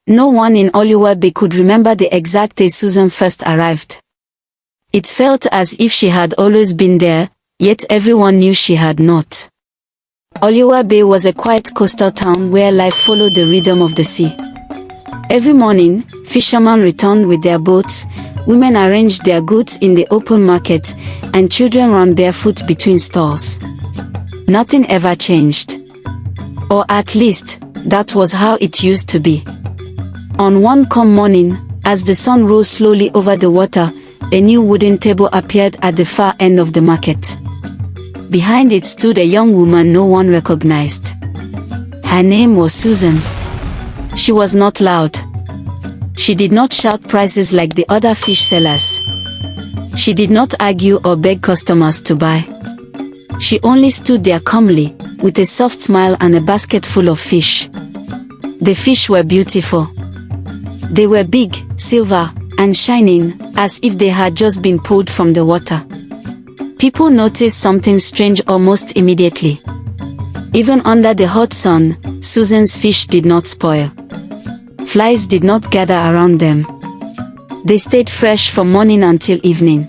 No one in Oluwabe could remember the exact day Susan first arrived. It felt as if she had always been there, yet everyone knew she had not. Oluwabe was a quiet coastal town where life followed the rhythm of the sea. Every morning, fishermen returned with their boats, women arranged their goods in the open market, and children ran barefoot between stalls. Nothing ever changed. Or at least, that was how it used to be. On one calm morning, as the sun rose slowly over the water, a new wooden table appeared at the far end of the market. Behind it stood a young woman no one recognized. Her name was Susan. She was not loud. She did not shout prices like the other fish sellers. She did not argue or beg customers to buy. She only stood there calmly, with a soft smile and a basket full of fish. The fish were beautiful. They were big, silver, and shining, as if they had just been pulled from the water. People noticed something strange almost immediately. Even under the hot sun, Susan's fish did not spoil. Flies did not gather around them. They stayed fresh from morning until evening.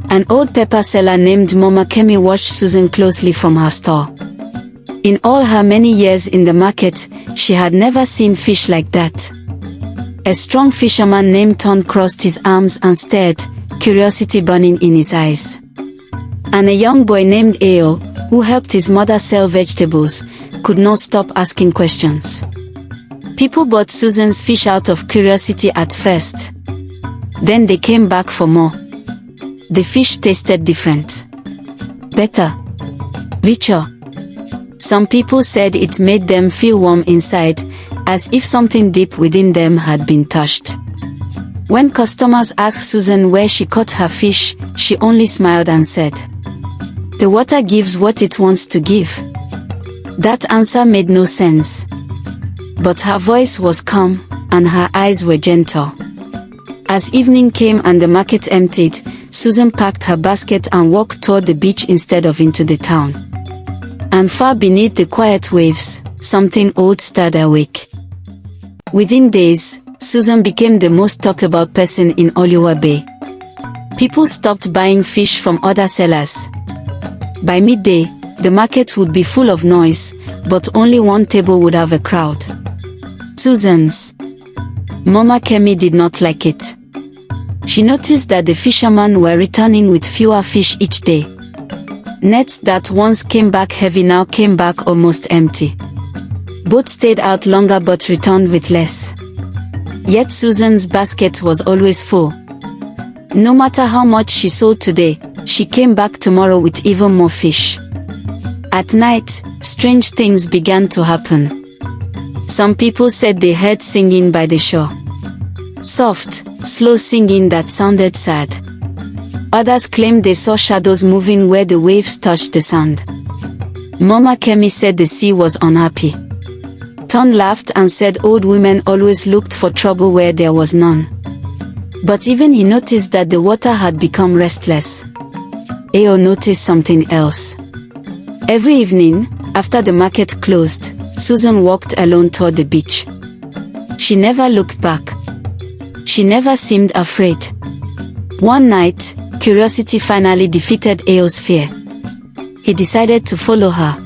An old pepper seller named Mama Kemi watched Susan closely from her stall. In all her many years in the market, she had never seen fish like that. A strong fisherman named Ton crossed his arms and stared, curiosity burning in his eyes. And a young boy named Ayo, who helped his mother sell vegetables, could not stop asking questions. People bought Susan's fish out of curiosity at first. Then they came back for more. The fish tasted different. Better. Richer. Some people said it made them feel warm inside, as if something deep within them had been touched. When customers asked Susan where she caught her fish, she only smiled and said, "The water gives what it wants to give." That answer made no sense. But her voice was calm, and her eyes were gentle. As evening came and the market emptied, Susan packed her basket and walked toward the beach instead of into the town. And far beneath the quiet waves, something old stirred awake. Within days, Susan became the most talked about person in Oluwabe. People stopped buying fish from other sellers. By midday, the market would be full of noise, but only one table would have a crowd. Susan's. Mama Kemi did not like it. She noticed that the fishermen were returning with fewer fish each day. Nets that once came back heavy now came back almost empty. Boats stayed out longer but returned with less. Yet Susan's basket was always full. No matter how much she sold today, she came back tomorrow with even more fish. At night, strange things began to happen. Some people said they heard singing by the shore. Soft, slow singing that sounded sad. Others claimed they saw shadows moving where the waves touched the sand. Mama Kemi said the sea was unhappy. Ton laughed and said old women always looked for trouble where there was none. But even he noticed that the water had become restless. Ayo noticed something else. Every evening, after the market closed, Susan walked alone toward the beach. She never looked back. She never seemed afraid. One night, curiosity finally defeated Ayo's fear. He decided to follow her.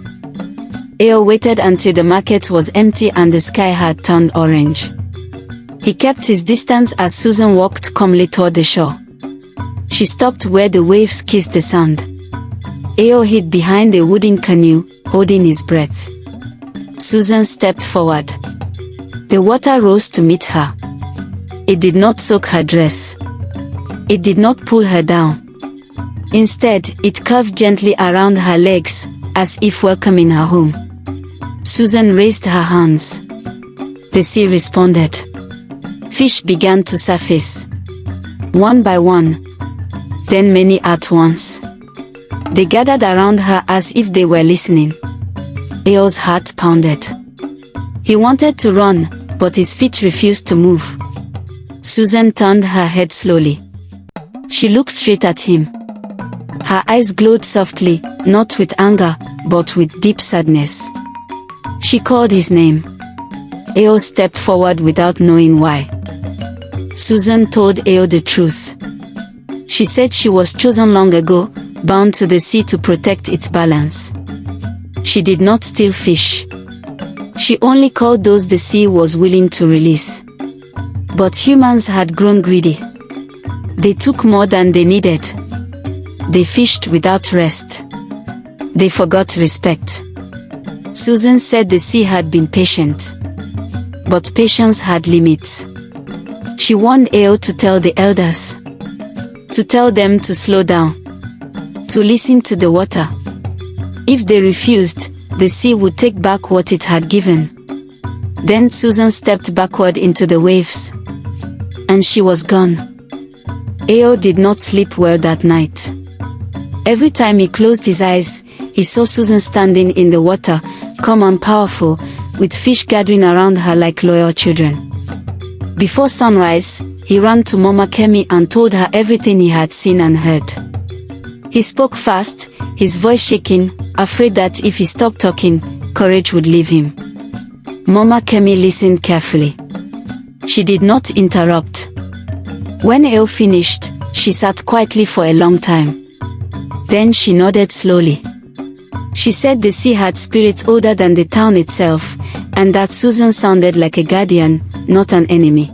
Ayo waited until the market was empty and the sky had turned orange. He kept his distance as Susan walked calmly toward the shore. She stopped where the waves kissed the sand. Ayo hid behind a wooden canoe, holding his breath. Susan stepped forward. The water rose to meet her. It did not soak her dress. It did not pull her down. Instead, it curved gently around her legs, as if welcoming her home. Susan raised her hands. The sea responded. Fish began to surface. One by one. Then many at once. They gathered around her as if they were listening. Ayo's heart pounded. He wanted to run, but his feet refused to move. Susan turned her head slowly. She looked straight at him. Her eyes glowed softly, not with anger, but with deep sadness. She called his name. Ao stepped forward without knowing why. Susan told Ao the truth. She said she was chosen long ago, bound to the sea to protect its balance. She did not steal fish. She only caught those the sea was willing to release. But humans had grown greedy. They took more than they needed. They fished without rest. They forgot respect. Susan said the sea had been patient. But patience had limits. She warned Ao to tell the elders. To tell them to slow down. To listen to the water. If they refused, the sea would take back what it had given. Then Susan stepped backward into the waves. And she was gone. Ao did not sleep well that night. Every time he closed his eyes, he saw Susan standing in the water, calm and powerful, with fish gathering around her like loyal children. Before sunrise, he ran to Mama Kemi and told her everything he had seen and heard. He spoke fast, his voice shaking, afraid that if he stopped talking, courage would leave him. Mama Kemi listened carefully. She did not interrupt. When Ao finished, she sat quietly for a long time. Then she nodded slowly. She said the sea had spirits older than the town itself, and that Susan sounded like a guardian, not an enemy.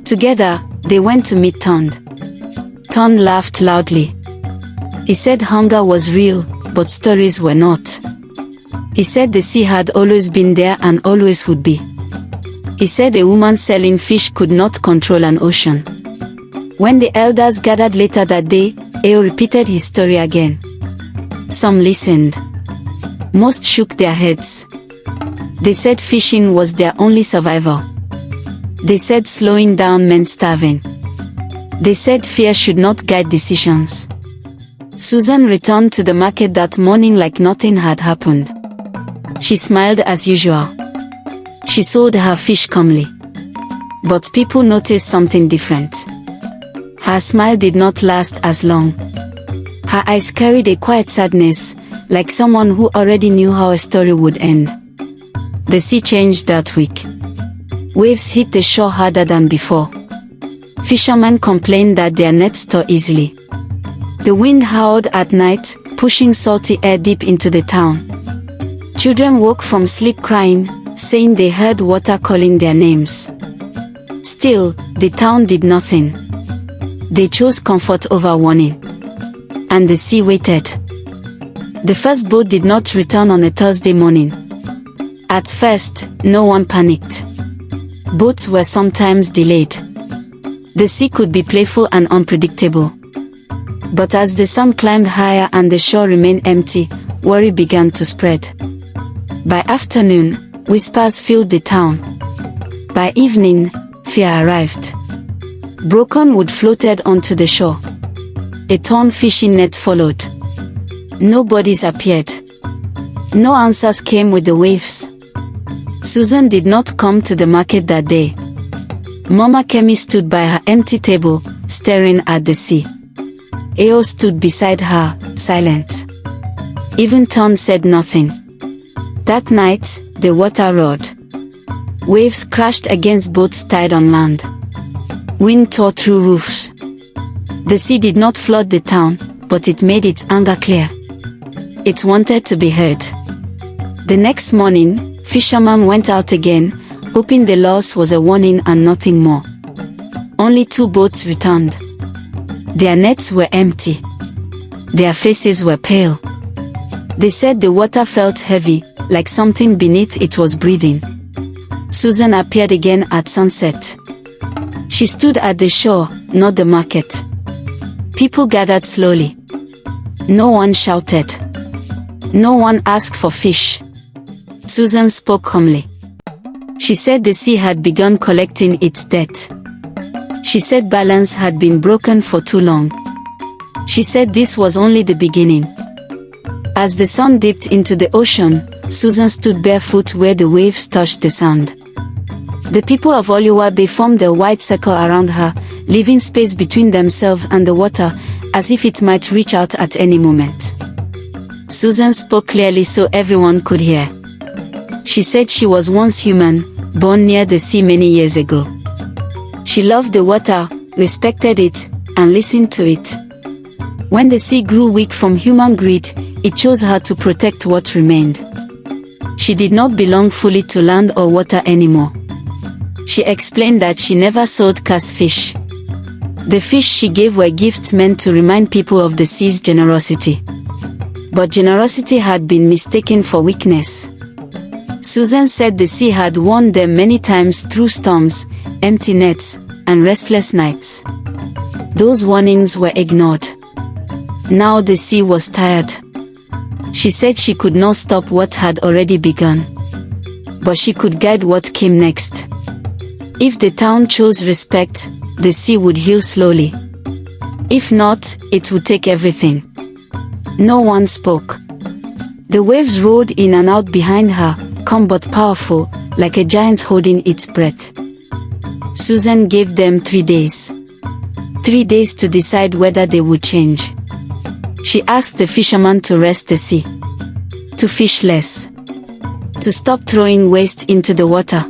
Together, they went to meet Tond. Tond laughed loudly. He said hunger was real, but stories were not. He said the sea had always been there and always would be. He said a woman selling fish could not control an ocean. When the elders gathered later that day, Ao repeated his story again. Some listened. Most shook their heads. They said fishing was their only survival. They said slowing down meant starving. They said fear should not guide decisions. Susan returned to the market that morning like nothing had happened. She smiled as usual. She sold her fish calmly. But people noticed something different. Her smile did not last as long. Her eyes carried a quiet sadness, like someone who already knew how a story would end. The sea changed that week. Waves hit the shore harder than before. Fishermen complained that their nets tore easily. The wind howled at night, pushing salty air deep into the town. Children woke from sleep crying, saying they heard water calling their names. Still, the town did nothing. They chose comfort over warning. And the sea waited. The first boat did not return on a Thursday morning. At first, no one panicked. Boats were sometimes delayed. The sea could be playful and unpredictable. But as the sun climbed higher and the shore remained empty, worry began to spread. By afternoon, whispers filled the town. By evening, fear arrived. Broken wood floated onto the shore. A torn fishing net followed. No bodies appeared. No answers came with the waves. Susan did not come to the market that day. Mama Kemi stood by her empty table, staring at the sea. Ao stood beside her, silent. Even Tond said nothing. That night, the water roared. Waves crashed against boats tied on land. Wind tore through roofs. The sea did not flood the town, but it made its anger clear. It wanted to be heard. The next morning, fishermen went out again, hoping the loss was a warning and nothing more. Only 2 boats returned. Their nets were empty. Their faces were pale. They said the water felt heavy, like something beneath it was breathing. Susan appeared again at sunset. She stood at the shore, not the market. People gathered slowly. No one shouted. No one asked for fish. Susan spoke calmly. She said the sea had begun collecting its debt. She said balance had been broken for too long. She said this was only the beginning. As the sun dipped into the ocean, Susan stood barefoot where the waves touched the sand. The people of Oluwabe formed a wide circle around her, leaving space between themselves and the water, as if it might reach out at any moment. Susan spoke clearly so everyone could hear. She said she was once human, born near the sea many years ago. She loved the water, respected it, and listened to it. When the sea grew weak from human greed, it chose her to protect what remained. She did not belong fully to land or water anymore. She explained that she never sold cursed fish. The fish she gave were gifts meant to remind people of the sea's generosity. But generosity had been mistaken for weakness. Susan said the sea had warned them many times through storms, empty nets, and restless nights. Those warnings were ignored. Now the sea was tired. She said she could not stop what had already begun. But she could guide what came next. If the town chose respect, the sea would heal slowly. If not, it would take everything. No one spoke. The waves roared in and out behind her, calm but powerful, like a giant holding its breath. Susan gave them 3 days. 3 days to decide whether they would change. She asked the fisherman to rest the sea, to fish less, to stop throwing waste into the water,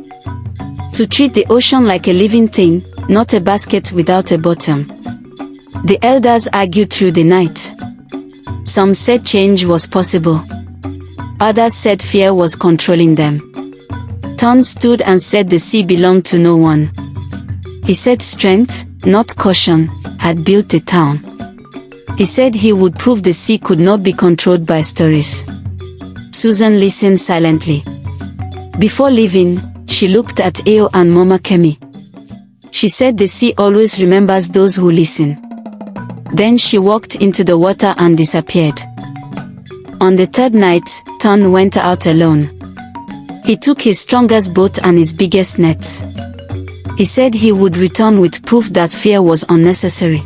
to treat the ocean like a living thing, not a basket without a bottom. The elders argued through the night. Some said change was possible. Others said fear was controlling them. Ton stood and said the sea belonged to no one. He said strength, not caution, had built the town. He said he would prove the sea could not be controlled by stories. Susan listened silently. Before leaving, she looked at Eo and Mama Kemi. She said the sea always remembers those who listen. Then she walked into the water and disappeared. On the 3rd night, Ton went out alone. He took his strongest boat and his biggest net. He said he would return with proof that fear was unnecessary.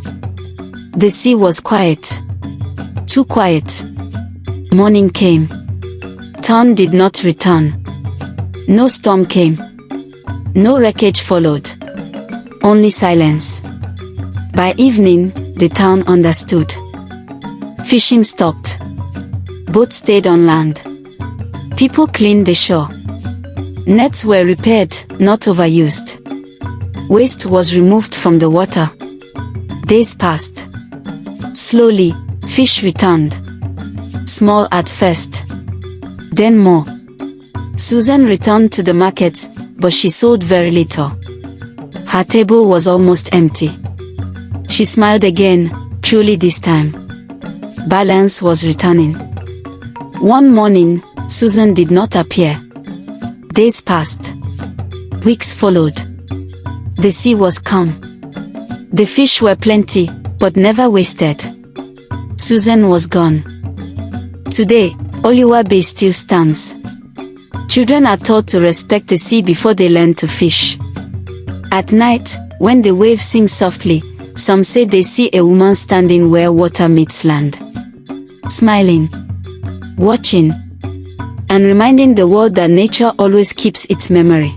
The sea was quiet. Too quiet. Morning came. Ton did not return. No storm came. No wreckage followed. Only silence. By evening, the town understood. Fishing stopped. Boats stayed on land. People cleaned the shore. Nets were repaired, not overused. Waste was removed from the water. Days passed. Slowly, fish returned. Small at first. Then more. Susan returned to the market, but she sold very little. Her table was almost empty. She smiled again, truly this time. Balance was returning. One morning, Susan did not appear. Days passed. Weeks followed. The sea was calm. The fish were plenty, but never wasted. Susan was gone. Today, Oluwa Bay still stands. Children are taught to respect the sea before they learn to fish. At night, when the waves sing softly, some say they see a woman standing where water meets land. Smiling. Watching. And reminding the world that nature always keeps its memory.